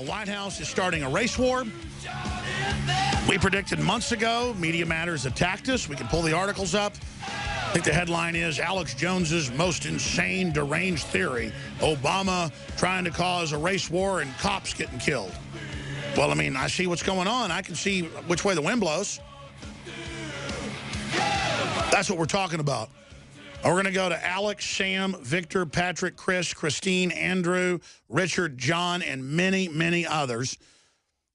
The White House is starting a race war. We predicted months ago Media Matters attacked us. We can pull the articles up. I think the headline is Alex Jones's most insane, deranged theory. Obama trying to cause a race war and cops getting killed. Well, I mean, I see what's going on. I can see which way the wind blows. That's what we're talking about. We're going to go to Alex, Sam, Victor, Patrick, Chris, Christine, Andrew, Richard, John, and many, many others.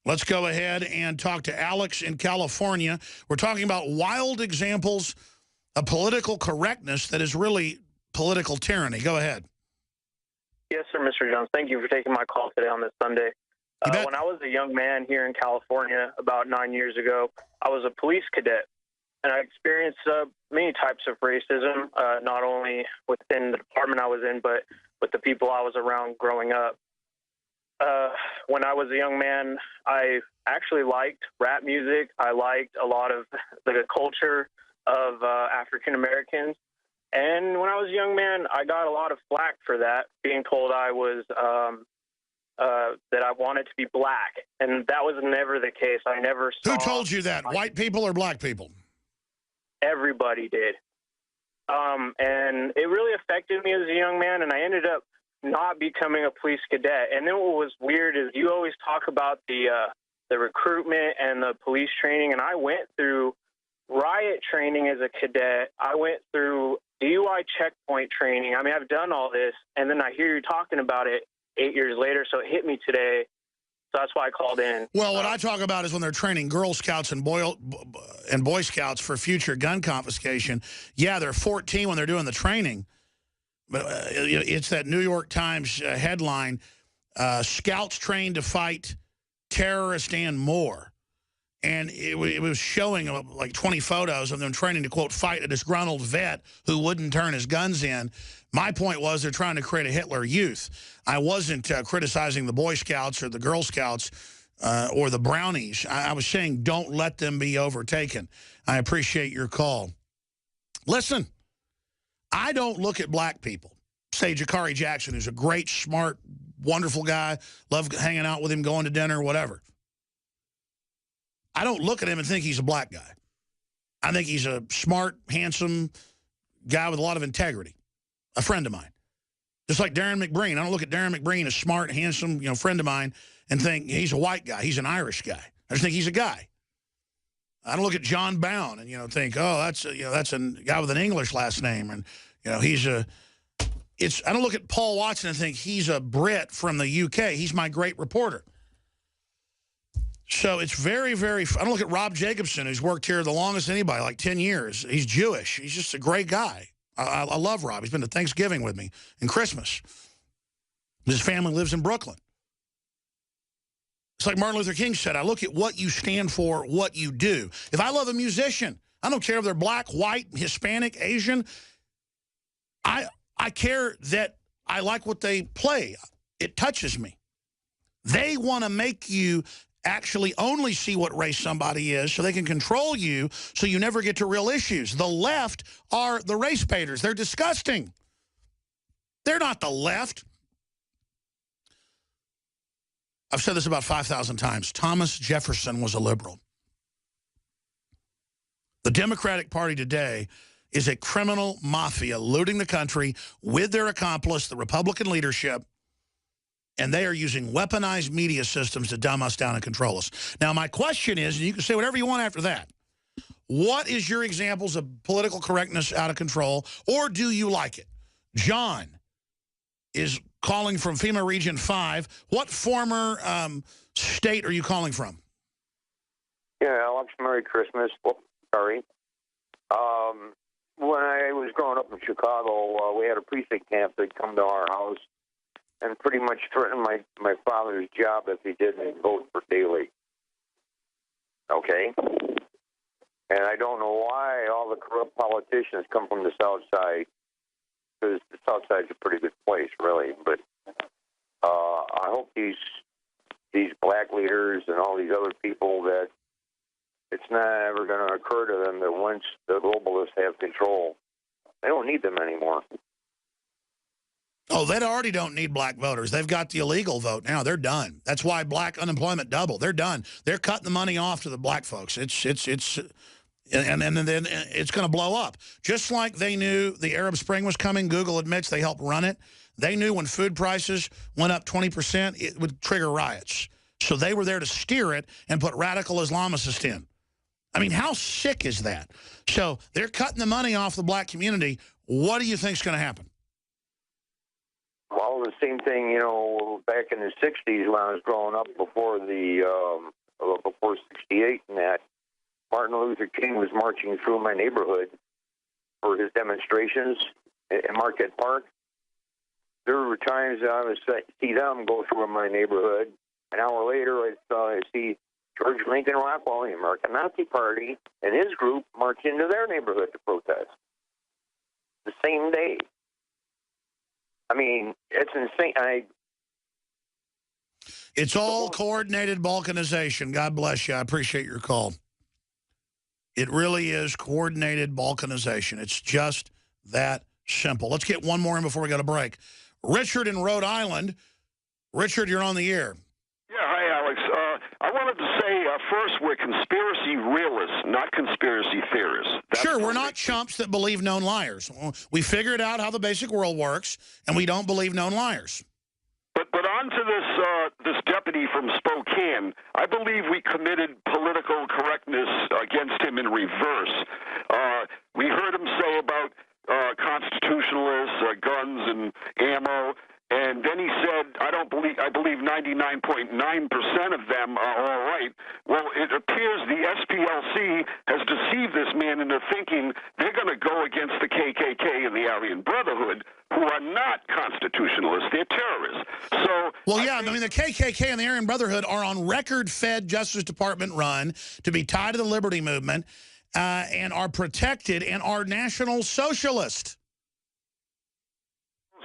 Let's go ahead and talk to Alex in California. We're talking about wild examples of political correctness that is really political tyranny. Go ahead. Yes, sir, Mr. Jones. Thank you for taking my call today on this Sunday. When I was a young man here in California about 9 years ago, I was a police cadet, and I experienced many types of racism, not only within the department I was in, but with the people I was around growing up. When I was a young man, I actually liked rap music. I liked a lot of the culture of African Americans. And when I was a young man, I got a lot of flack for that, being told I was that I wanted to be black. And that was never the case. I never saw... Who told you that? White people or black people? Everybody did. And it really affected me as a young man, and I ended up not becoming a police cadet. And then what was weird is you always talk about the recruitment and the police training, and I went through riot training as a cadet. I went through DUI checkpoint training. I mean, I've done all this, and then I hear you talking about it 8 years later, so it hit me today. So that's why I called in. Well, what I talk about is when they're training Girl Scouts and Boy Scouts for future gun confiscation. Yeah, they're 14 when they're doing the training. But it's that New York Times headline, Scouts trained to fight terrorists and more. And it was showing like 20 photos of them training to, quote, fight a disgruntled vet who wouldn't turn his guns in. My point was they're trying to create a Hitler Youth. I wasn't criticizing the Boy Scouts or the Girl Scouts or the Brownies. I was saying don't let them be overtaken. I appreciate your call. Listen, I don't look at black people. Say Jakari Jackson, who's a great, smart, wonderful guy. Love hanging out with him, going to dinner, whatever. I don't look at him and think he's a black guy. I think he's a smart, handsome guy with a lot of integrity. A friend of mine. Just like Darren McBreen. I don't look at Darren McBreen, a smart, handsome, friend of mine, and think he's a white guy. He's an Irish guy. I just think he's a guy. I don't look at John Bound and, think, oh, that's a guy with an English last name. And, I don't look at Paul Watson and think he's a Brit from the UK. He's my great reporter. So it's very, very... I don't look at Rob Jacobson, who's worked here the longest anybody, like 10 years. He's Jewish. He's just a great guy. I love Rob. He's been to Thanksgiving with me and Christmas. His family lives in Brooklyn. It's like Martin Luther King said, I look at what you stand for, what you do. If I love a musician, I don't care if they're black, white, Hispanic, Asian. I care that I like what they play. It touches me. They want to make you actually only see what race somebody is so they can control you so you never get to real issues. The left are the race baiters. They're disgusting. They're not the left. I've said this about 5,000 times. Thomas Jefferson was a liberal. The Democratic Party today is a criminal mafia looting the country with their accomplice, the Republican leadership, and they are using weaponized media systems to dumb us down and control us. Now, my question is, and you can say whatever you want after that, what is your examples of political correctness out of control, or do you like it? John is calling from FEMA Region 5. What former state are you calling from? Yeah, Alex, Merry Christmas. Oh, sorry. When I was growing up in Chicago, we had a precinct camp that'd come to our house and pretty much threatened my father's job if he didn't vote for Daley. Okay? And I don't know why all the corrupt politicians come from the South Side, because the South Side's a pretty good place, really. But I hope these black leaders and all these other people that it's not ever going to occur to them that once the globalists have control, they don't need them anymore. Oh, they already don't need black voters. They've got the illegal vote now. They're done. That's why black unemployment doubled. They're done. They're cutting the money off to the black folks. And then it's going to blow up. Just like they knew the Arab Spring was coming, Google admits they helped run it. They knew when food prices went up 20%, it would trigger riots. So they were there to steer it and put radical Islamicists in. I mean, how sick is that? So they're cutting the money off the black community. What do you think is going to happen? Well, the same thing, you know, back in the 60s when I was growing up before before 68 and that, Martin Luther King was marching through my neighborhood for his demonstrations in Marquette Park. There were times that I would see them go through my neighborhood. An hour later, I see George Lincoln Rockwell, the American Nazi Party, and his group march into their neighborhood to protest. The same day. I mean, it's insane. It's all coordinated balkanization. God bless you. I appreciate your call. It really is coordinated balkanization. It's just that simple. Let's get one more in before we go to break. Richard in Rhode Island. Richard, you're on the air. Yeah, hi, Alex. I wanted to say, first, we're conspiracy realists, not conspiracy theorists. Sure, we're not chumps that believe known liars. We figured out how the basic world works, and we don't believe known liars. But on to this deputy from Spokane. I believe we committed political correctness against him in reverse. We heard him say about constitutionalists, guns and ammo. And then he said, I believe 99.9% of them are all right. Well, it appears the SPLC has deceived this man into thinking they're going to go against the KKK and the Aryan Brotherhood, who are not constitutionalists. They're terrorists. So, well, yeah, I mean, the KKK and the Aryan Brotherhood are on record Fed Justice Department run to be tied to the Liberty Movement and are protected and are National Socialist.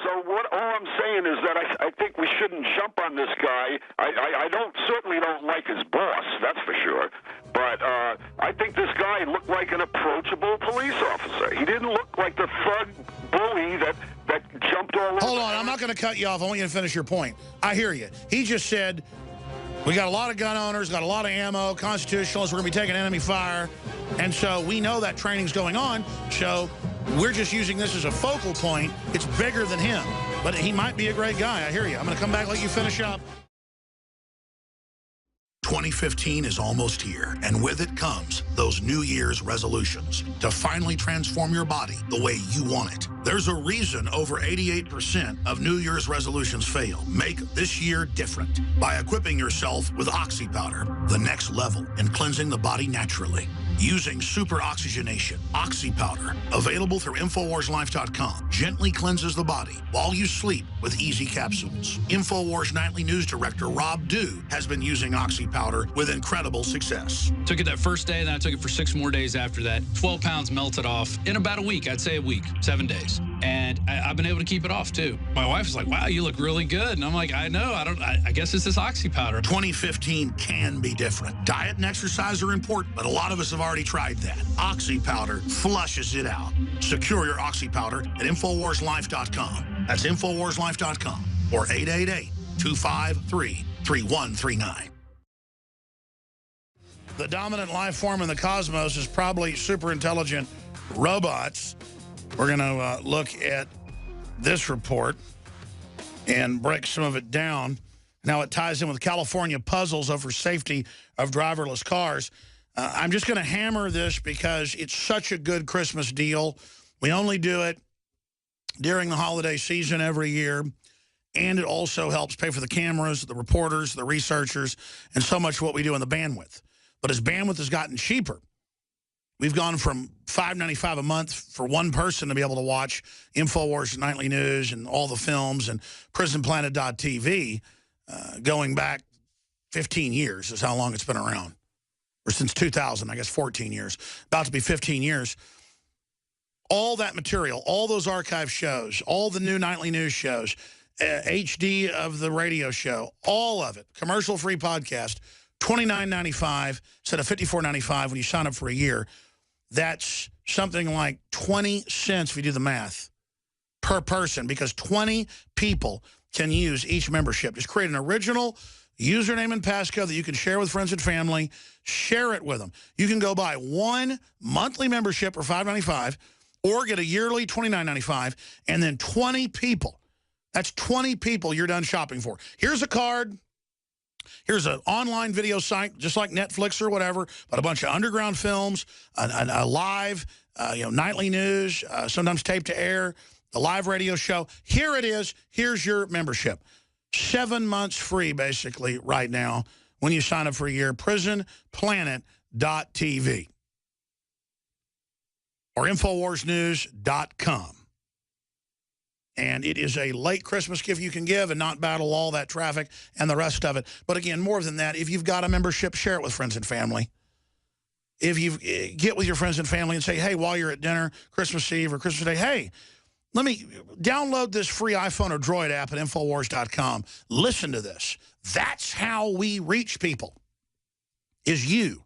So all I'm saying is that I think we shouldn't jump on this guy. I certainly don't like his boss, that's for sure. But I think this guy looked like an approachable police officer. He didn't look like the thug bully that jumped all over. Hold on, I'm not going to cut you off. I want you to finish your point. I hear you. He just said, we got a lot of gun owners, got a lot of ammo, constitutionalists, we're going to be taking enemy fire. And so we know that training's going on, so we're just using this as a focal point. It's bigger than him, but he might be a great guy. I hear you. I'm going to come back and let you finish up. 2015 is almost here, and with it comes those New Year's resolutions to finally transform your body the way you want it. There's a reason over 88% of New Year's resolutions fail. Make this year different by equipping yourself with Oxy Powder, the next level in cleansing the body naturally. Using super oxygenation, Oxy Powder, available through InfoWarsLife.com, gently cleanses the body while you sleep with easy capsules. InfoWars Nightly News Director Rob Dew has been using Oxy Powder with incredible success. Took it that first day, then I took it for 6 more days after that. 12 pounds melted off in about a week. I'd say a week, 7 days. And I've been able to keep it off, too. My wife was like, wow, you look really good. And I'm like, I know. I guess it's this Oxy Powder. 2015 can be different. Diet and exercise are important, but a lot of us have already tried that. Oxy Powder flushes it out. Secure your Oxy Powder at InfoWarsLife.com. That's InfoWarsLife.com or 888-253-3139. The dominant life form in the cosmos is probably super intelligent robots. We're going to look at this report and break some of it down. Now it ties in with California puzzles over safety of driverless cars. I'm just going to hammer this because it's such a good Christmas deal. We only do it during the holiday season every year. And it also helps pay for the cameras, the reporters, the researchers, and so much of what we do in the bandwidth. But as bandwidth has gotten cheaper, we've gone from $5.95 a month for one person to be able to watch InfoWars Nightly News and all the films and PrisonPlanet.tv going back 15 years is how long it's been around. Or since 2000, I guess 14 years. About to be 15 years. All that material, all those archive shows, all the new nightly news shows, HD of the radio show, all of it, commercial-free podcast, $29.95 instead of $54.95 when you sign up for a year. That's something like 20 cents if you do the math per person because 20 people can use each membership. Just create an original username and passcode that you can share with friends and family. Share it with them. You can go buy one monthly membership for $5.95 or get a yearly $29.95, and then 20 people. That's 20 people you're done shopping for. Here's a card. Here's an online video site, just like Netflix or whatever, but a bunch of underground films, a live, nightly news, sometimes taped to air, a live radio show. Here it is. Here's your membership. 7 months free, basically, right now when you sign up for a year. PrisonPlanet.tv or InfoWarsNews.com. And it is a late Christmas gift you can give and not battle all that traffic and the rest of it. But again, more than that, if you've got a membership, share it with friends and family. If you get with your friends and family and say, hey, while you're at dinner, Christmas Eve or Christmas Day, hey, let me download this free iPhone or Droid app at Infowars.com. Listen to this. That's how we reach people, is you.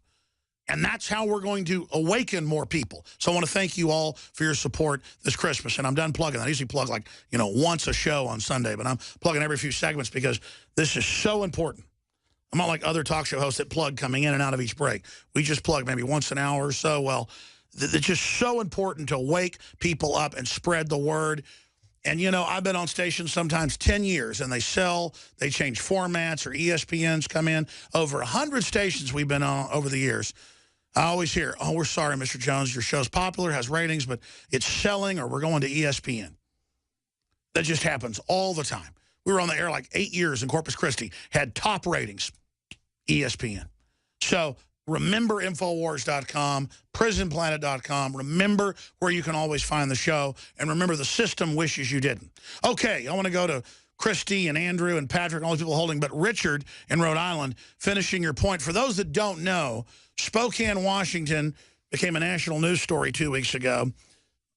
And that's how we're going to awaken more people. So I want to thank you all for your support this Christmas. And I'm done plugging. I usually plug like, once a show on Sunday, but I'm plugging every few segments because this is so important. I'm not like other talk show hosts that plug coming in and out of each break. We just plug maybe once an hour or so. Well, it's just so important to wake people up and spread the word. And, I've been on stations sometimes 10 years, and they change formats, or ESPNs come in. Over 100 stations we've been on over the years. I always hear, oh, we're sorry, Mr. Jones, your show's popular, has ratings, but it's selling, or we're going to ESPN. That just happens all the time. We were on the air like 8 years in Corpus Christi, had top ratings, ESPN. So remember Infowars.com, PrisonPlanet.com. Remember where you can always find the show, and remember the system wishes you didn't. Okay, I want to go to Christy and Andrew and Patrick and all these people holding, but Richard in Rhode Island, finishing your point. For those that don't know, Spokane, Washington became a national news story 2 weeks ago.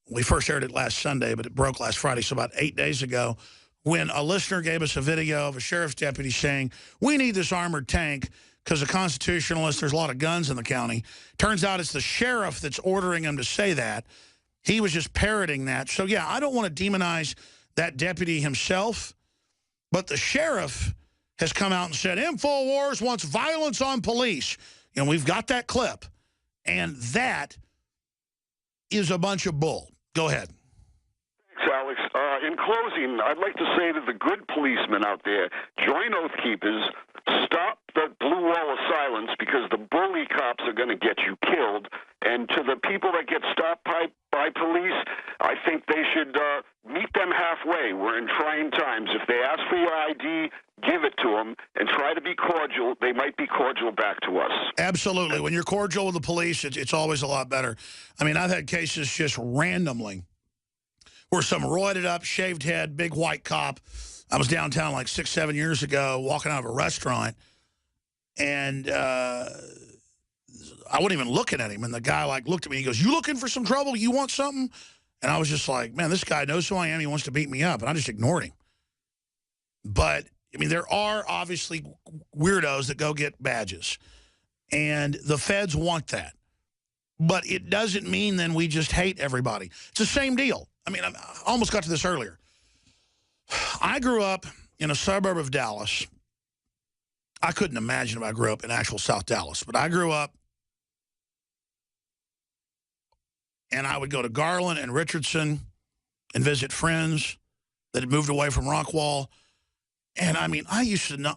We first aired it last Sunday, but it broke last Friday, so about 8 days ago, when a listener gave us a video of a sheriff's deputy saying, we need this armored tank because the constitutionalists, there's a lot of guns in the county. Turns out it's the sheriff that's ordering him to say that. He was just parroting that. So, yeah, I don't want to demonize that deputy himself, but the sheriff has come out and said, InfoWars wants violence on police. We've got that clip, and that is a bunch of bull. Go ahead. Thanks, Alex. In closing, I'd like to say to the good policemen out there, join Oath Keepers, stop the blue wall of silence, because the bully cops are going to get you killed. And to the people that get stopped by police, I think they should meet them halfway. We're in trying times. If they ask for your ID, give it to them and try to be cordial. They might be cordial back to us. Absolutely. When you're cordial with the police, it's always a lot better. I mean, I've had cases just randomly where some roided up, shaved head, big white cop. I was downtown like 6, 7 years ago walking out of a restaurant, and I wasn't even looking at him. And the guy looked at me. He goes, you looking for some trouble? You want something? And I was just like, man, this guy knows who I am. He wants to beat me up. And I just ignored him. But, I mean, there are obviously weirdos that go get badges. And the feds want that. But it doesn't mean then we just hate everybody. It's the same deal. I mean, I almost got to this earlier. I grew up in a suburb of Dallas. I couldn't imagine if I grew up in actual South Dallas. But I grew up, and I would go to Garland and Richardson and visit friends that had moved away from Rockwall. And, I mean, I used to know,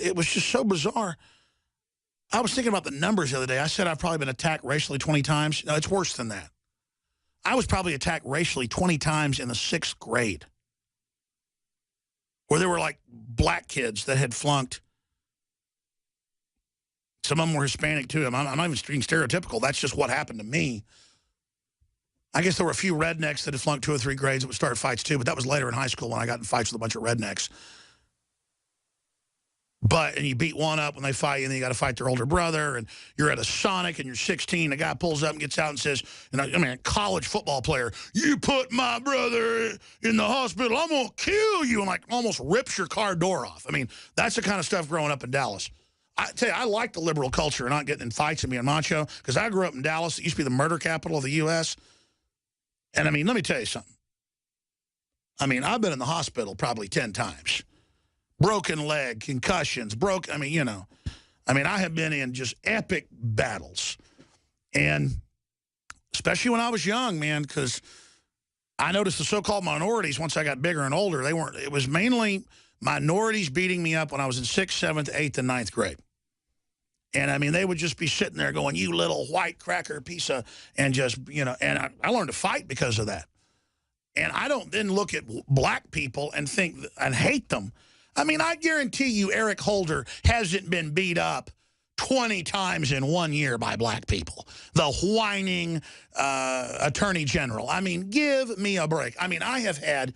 it was just so bizarre. I was thinking about the numbers the other day. I said I've probably been attacked racially 20 times. No, it's worse than that. I was probably attacked racially 20 times in the 6th grade, where there were, black kids that had flunked. Some of them were Hispanic, too. I'm not even being stereotypical. That's just what happened to me. I guess there were a few rednecks that had flunked 2 or 3 grades that would start fights, too, but that was later in high school when I got in fights with a bunch of rednecks. And you beat one up when they fight you, and then you got to fight their older brother, and you're at a Sonic, and you're 16, the guy pulls up and gets out and says, a college football player, you put my brother in the hospital, I'm going to kill you, and almost rips your car door off. I mean, that's the kind of stuff growing up in Dallas. I tell you, I like the liberal culture and not getting in fights and being macho, because I grew up in Dallas. It used to be the murder capital of the U.S., and, I mean, let me tell you something. I mean, I've been in the hospital probably 10 times. Broken leg, concussions, I mean, you know. I mean, I have been in just epic battles. And especially when I was young, man, because I noticed the so-called minorities, once I got bigger and older, it was mainly minorities beating me up when I was in 6th, 7th, 8th, and 9th grade. And, I mean, they would just be sitting there going, you little white cracker piece of, and just, you know, and I learned to fight because of that. And I don't then look at black people and think and hate them. I mean, I guarantee you Eric Holder hasn't been beat up 20 times in 1 year by black people. The whining attorney general. I mean, give me a break. I mean, I have had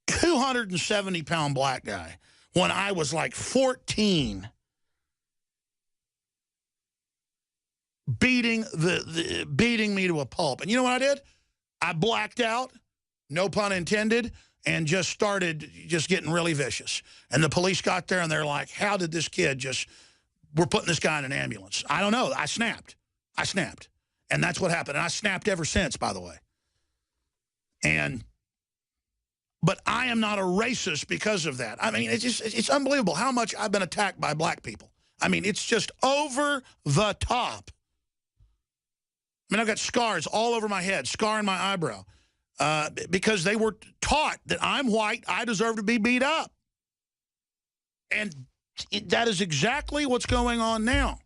270-pound black guy when I was like 14 beating me to a pulp. And you know what I did? I blacked out, no pun intended, and just started getting really vicious. And the police got there, and they're like, how did this kid we're putting this guy in an ambulance. I don't know. I snapped. And that's what happened. And I snapped ever since, by the way. But I am not a racist because of that. I mean, it's unbelievable how much I've been attacked by black people. I mean, it's just over the top. I mean, I've got scars all over my head, scar in my eyebrow. Because they were taught that I'm white, I deserve to be beat up. And that is exactly what's going on now.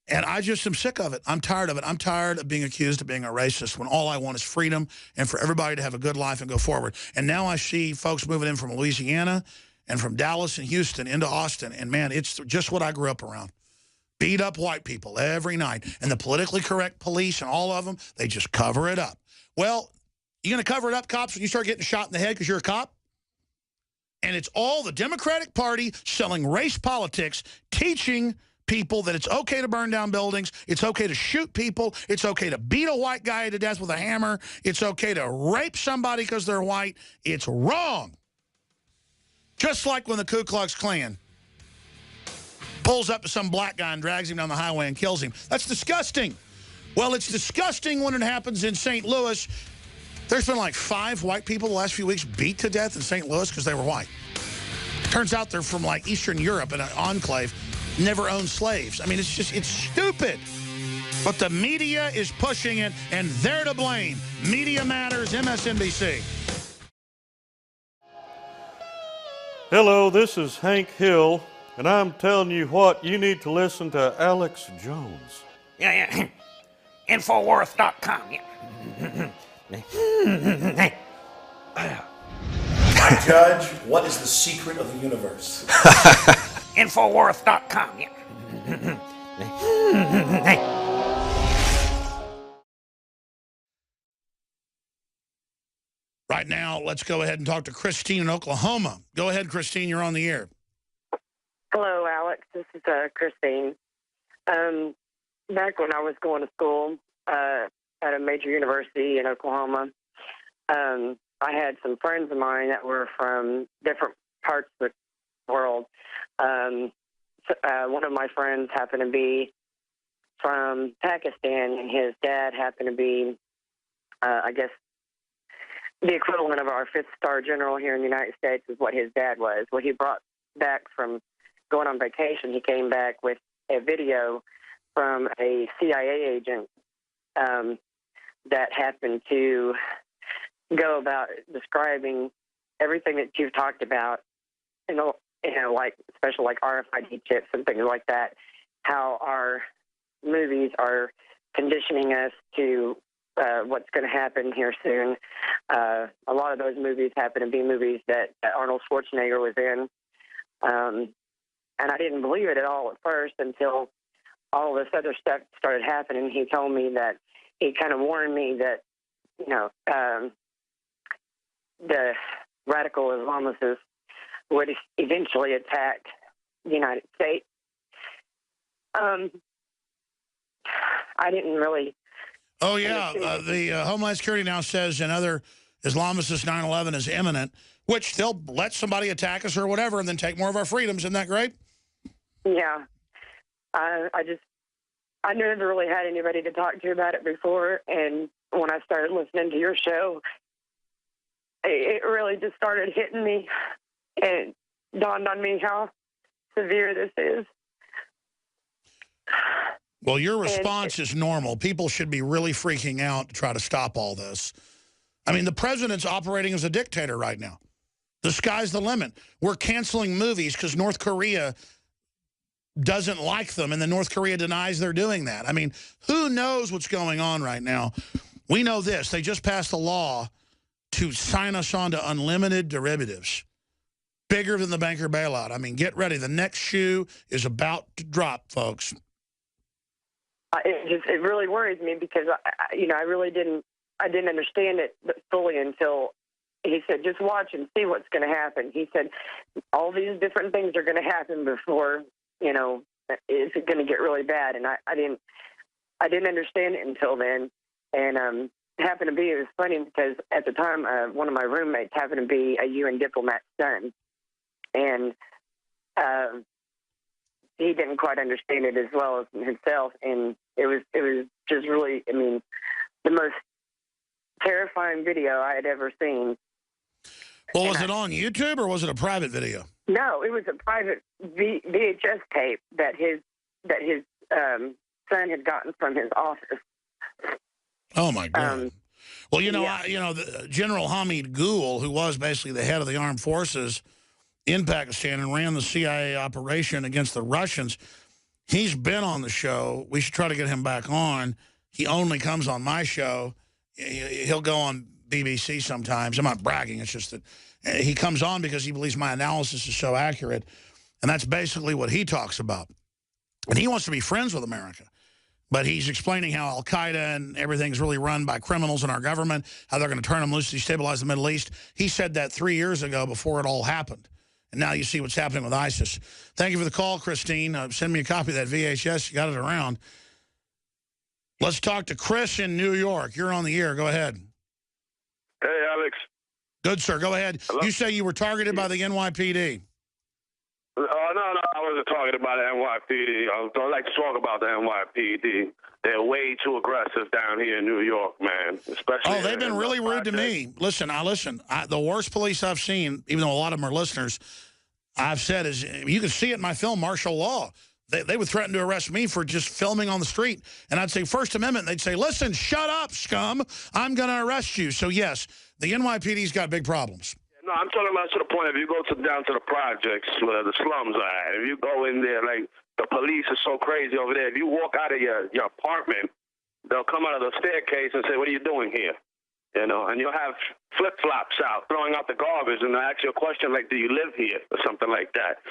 And I just am sick of it. I'm tired of it. I'm tired of being accused of being a racist when all I want is freedom and for everybody to have a good life and go forward. And now I see folks moving in from Louisiana and from Dallas and Houston into Austin. And, man, it's just what I grew up around. Beat up white people every night. And the politically correct police and all of them, they just cover it up. Well, you're going to cover it up, cops, when you start getting shot in the head because you're a cop? And it's all the Democratic Party selling race politics, teaching people that it's okay to burn down buildings, it's okay to shoot people, it's okay to beat a white guy to death with a hammer, it's okay to rape somebody because they're white. It's wrong. Just like when the Ku Klux Klan pulls up to some black guy and drags him down the highway and kills him. That's disgusting. Well, it's disgusting when it happens in St. Louis. There's been like 5 white people the last few weeks beat to death in St. Louis because they were white. Turns out they're from like Eastern Europe in an enclave, never owned slaves. I mean, it's stupid. But the media is pushing it, and they're to blame. Media Matters, MSNBC. Hello, this is Hank Hill, and I'm telling you what, you need to listen to Alex Jones. Yeah. Infowars.com. Judge, what is the secret of the universe? Infowars.com. Right now, let's go ahead and talk to Christine in Oklahoma. Go ahead, Christine. You're on the air. Hello, Alex. This is Christine. Back when I was going to school at a major university in Oklahoma, I had some friends of mine that were from different parts of the world. One of my friends happened to be from Pakistan, and his dad happened to be, I guess, the equivalent of our 5th-star general here in the United States is what his dad was. Well, he brought back from going on vacation, he came back with a video from a CIA agent that happened to go about describing everything that you've talked about, like especially like RFID chips and things like that, how our movies are conditioning us to what's going to happen here soon. A lot of those movies happen to be movies that Arnold Schwarzenegger was in. And I didn't believe it at all at first until all this other stuff started happening. He told me that he kind of warned me that, the radical Islamists would eventually attack the United States. I didn't really... Oh, yeah. The Homeland Security now says another Islamicist 9/11 is imminent, which they'll let somebody attack us or whatever and then take more of our freedoms. Isn't that great? Yeah. I just I never really had anybody to talk to about it before, and when I started listening to your show, it really just started hitting me, and it dawned on me how severe this is. Well, your response is normal. People should be really freaking out to try to stop all this. I mean, the president's operating as a dictator right now. The sky's the limit. We're canceling movies because North Korea doesn't like them, and then North Korea denies they're doing that. I mean, who knows what's going on right now? We know this. They just passed a law to sign us on to unlimited derivatives. Bigger than the banker bailout. I mean, get ready. The next shoe is about to drop, folks. It really worries me because I really didn't understand it fully until he said, just watch and see what's going to happen. He said, all these different things are going to happen before, it's going to get really bad. And I didn't understand it until then. And it was funny because at the time, one of my roommates happened to be a UN diplomat's son. And he didn't quite understand it as well as himself, and it was just really, the most terrifying video I had ever seen. Well, was it on YouTube or was it a private video? No, it was a private VHS tape that his son had gotten from his office. Oh my God! Well, General Hamid Gul, who was basically the head of the armed forces in Pakistan and ran the CIA operation against the Russians, he's been on the show. We should try to get him back on. He only comes on my show. He'll go on BBC sometimes. I'm not bragging. It's just that he comes on because he believes my analysis is so accurate. And that's basically what he talks about. And he wants to be friends with America. But he's explaining how al-Qaeda and everything's really run by criminals in our government, how they're going to turn them loose to destabilize the Middle East. He said that 3 years ago before it all happened. And now you see what's happening with ISIS. Thank you for the call, Christine. Send me a copy of that VHS. You got it around. Let's talk to Chris in New York. You're on the air. Go ahead. Hey, Alex. Good, sir. Go ahead. Hello? You say you were targeted by the NYPD. No, I wasn't talking about the NYPD. I like to talk about the NYPD. They're way too aggressive down here in New York, man. Especially they've been really rude to me. Listen. The worst police I've seen, even though a lot of them are listeners, I've said is, you can see it in my film, Martial Law. They would threaten to arrest me for just filming on the street. And I'd say, First Amendment. They'd say, listen, shut up, scum. I'm going to arrest you. So, yes, the NYPD's got big problems. No, I'm talking about to the point, if you go down to the projects where the slums are, if you go in there, like, the police is so crazy over there. If you walk out of your apartment, they'll come out of the staircase and say, what are you doing here? And you'll have flip-flops out, throwing out the garbage, and they'll ask you a question like, do you live here? Or something like that,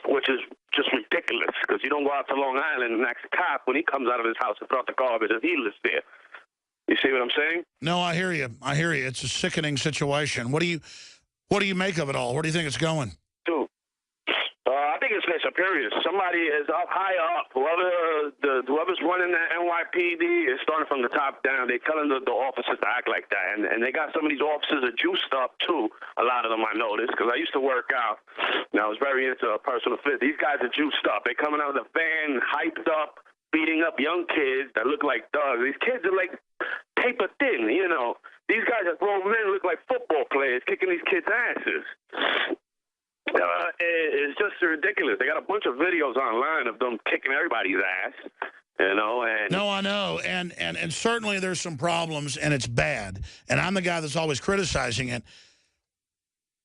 which is just ridiculous, because you don't go out to Long Island and ask a cop when he comes out of his house to throw out the garbage if he lives there. You see what I'm saying? No, I hear you. It's a sickening situation. What do you make of it all? Where do you think it's going? Dude, I think it's their superiors. Somebody is up higher up. Whoever's running the NYPD is starting from the top down. They're telling the officers to act like that. And they got some of these officers are juiced up, too. A lot of them, I noticed, because I used to work out. And I was very into personal fit. These guys are juiced up. They're coming out of the van, hyped up, beating up young kids that look like thugs. These kids are like paper thin, These guys are grown men, look like football players, kicking these kids' asses. It's just ridiculous. They got a bunch of videos online of them kicking everybody's ass, And no, I know, and certainly there's some problems, and it's bad. And I'm the guy that's always criticizing it.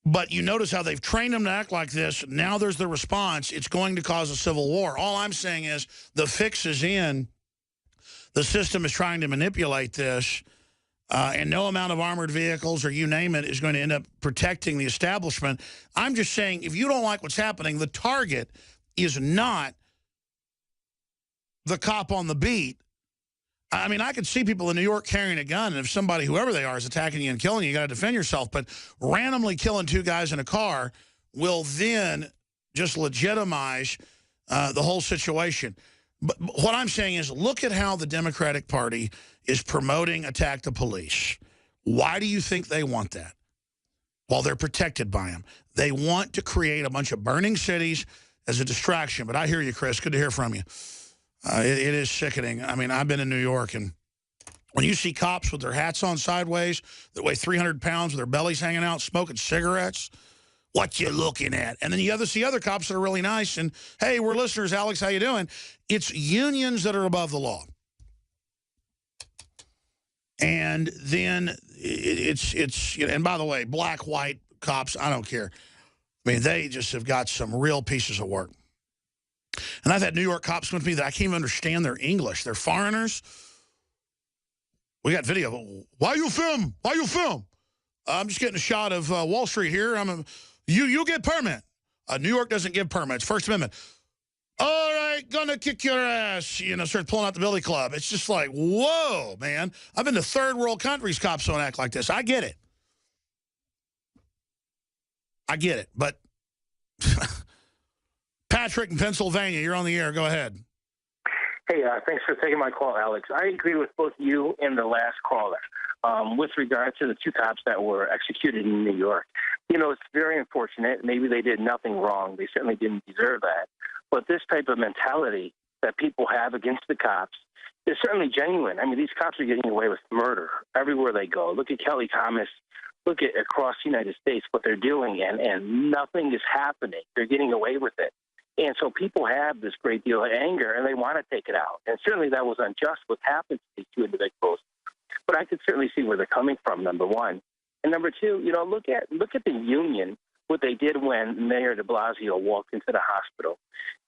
But you notice how they've trained them to act like this. Now there's the response. It's going to cause a civil war. All I'm saying is the fix is in. The system is trying to manipulate this. And no amount of armored vehicles or you name it is going to end up protecting the establishment. I'm just saying, if you don't like what's happening, the target is not the cop on the beat. I mean, I could see people in New York carrying a gun, and if somebody, whoever they are, is attacking you and killing you got to defend yourself. But randomly killing two guys in a car will then just legitimize the whole situation. But what I'm saying is, look at how the Democratic Party is promoting attack the police. Why do you think they want that? Well, they're protected by them. They want to create a bunch of burning cities as a distraction. But I hear you, Chris. Good to hear from you. It is sickening. I mean, I've been in New York, and when you see cops with their hats on sideways that weigh 300 pounds with their bellies hanging out, smoking cigarettes, what you looking at? And then you see other cops that are really nice, and, hey, we're listeners, Alex, how you doing? It's unions that are above the law. And then it's you know, and by the way, black, white cops, I don't care. I mean, they just have got some real pieces of work. And I've had New York cops come to me that I can't even understand their English. They're foreigners. We got video. Why you film? Why you film? I'm just getting a shot of Wall Street here. You get permit. New York doesn't give permits. First Amendment. All right, gonna kick your ass. You know, start pulling out the billy club. It's just like, whoa, man. I've been to third world countries. Cops don't act like this. I get it. I get it. But Patrick in Pennsylvania, you're on the air. Go ahead. Hey, thanks for taking my call, Alex. I agree with both you and the last caller with regard to the two cops that were executed in New York. You know, it's very unfortunate. Maybe they did nothing wrong. They certainly didn't deserve that. But this type of mentality that people have against the cops is certainly genuine. I mean, these cops are getting away with murder everywhere they go. Look at Kelly Thomas. Look at across the United States what they're doing, and nothing is happening. They're getting away with it. And so people have this great deal of anger, and they want to take it out. And certainly that was unjust what happened to these two individuals. But I could certainly see where they're coming from, number one. And number two, you know, look at the union, what they did when Mayor de Blasio walked into the hospital.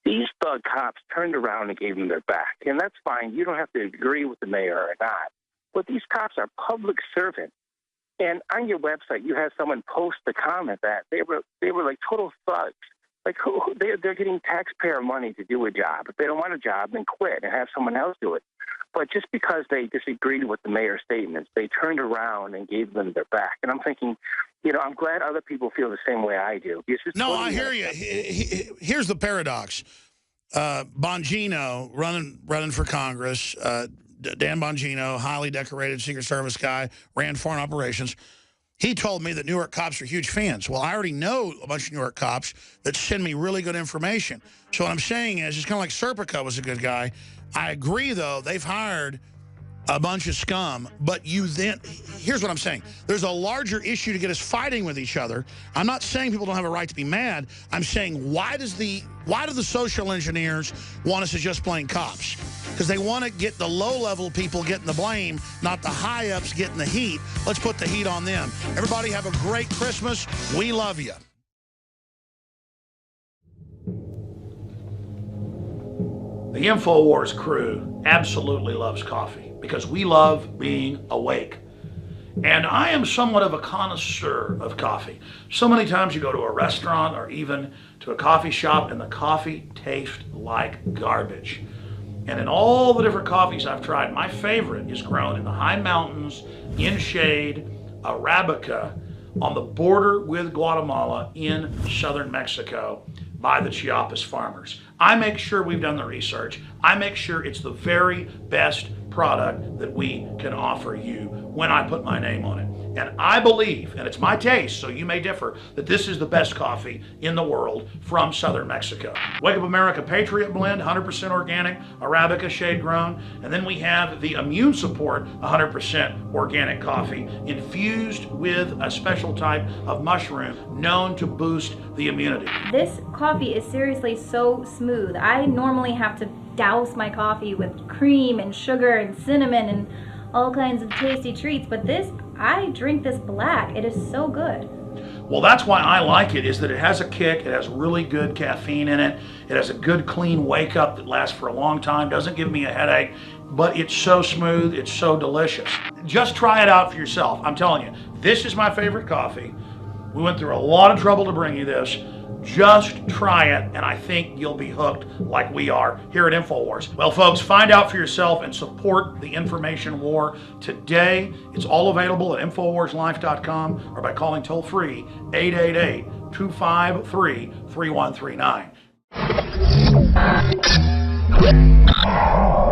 These thug cops turned around and gave them their back. And that's fine. You don't have to agree with the mayor or not. But these cops are public servants. And on your website, you had someone post a comment that they were like total thugs. Like, they're getting taxpayer money to do a job. If they don't want a job, then quit and have someone else do it. But just because they disagreed with the mayor's statements, they turned around and gave them their back. And I'm thinking, you know, I'm glad other people feel the same way I do. No, I hear you. Here's the paradox. Bongino, running for Congress, Dan Bongino, highly decorated Secret Service guy, ran foreign operations. He told me that New York cops are huge fans. Well, I already know a bunch of New York cops that send me really good information. So what I'm saying is, it's kind of like Serpico was a good guy. I agree, though, they've hired a bunch of scum, but here's what I'm saying. There's a larger issue to get us fighting with each other. I'm not saying people don't have a right to be mad. I'm saying, why do the social engineers want us to just blame cops? Because they want to get the low-level people getting the blame, not the high-ups getting the heat. Let's put the heat on them. Everybody have a great Christmas. We love you. The InfoWars crew absolutely loves coffee because we love being awake. And I am somewhat of a connoisseur of coffee. So many times you go to a restaurant or even to a coffee shop and the coffee tastes like garbage. And in all the different coffees I've tried, my favorite is grown in the high mountains, in shade, Arabica, on the border with Guatemala in southern Mexico by the Chiapas farmers. I make sure we've done the research. I make sure it's the very best product that we can offer you when I put my name on it. And I believe, and it's my taste, so you may differ, that this is the best coffee in the world from southern Mexico. Wake Up America Patriot Blend, 100% organic, Arabica shade grown. And then we have the Immune Support, 100% organic coffee, infused with a special type of mushroom known to boost the immunity. This coffee is seriously so smooth. I normally have to douse my coffee with cream and sugar and cinnamon and all kinds of tasty treats, but I drink this black. It is so good. Well, that's why I like it, is that it has a kick, it has really good caffeine in it, it has a good clean wake up that lasts for a long time, doesn't give me a headache, but it's so smooth, it's so delicious. Just try it out for yourself. I'm telling you, this is my favorite coffee. We went through a lot of trouble to bring you this. Just try it, and I think you'll be hooked like we are here at InfoWars. Well, folks, find out for yourself and support the information war today. It's all available at InfoWarsLife.com or by calling toll-free 888-253-3139.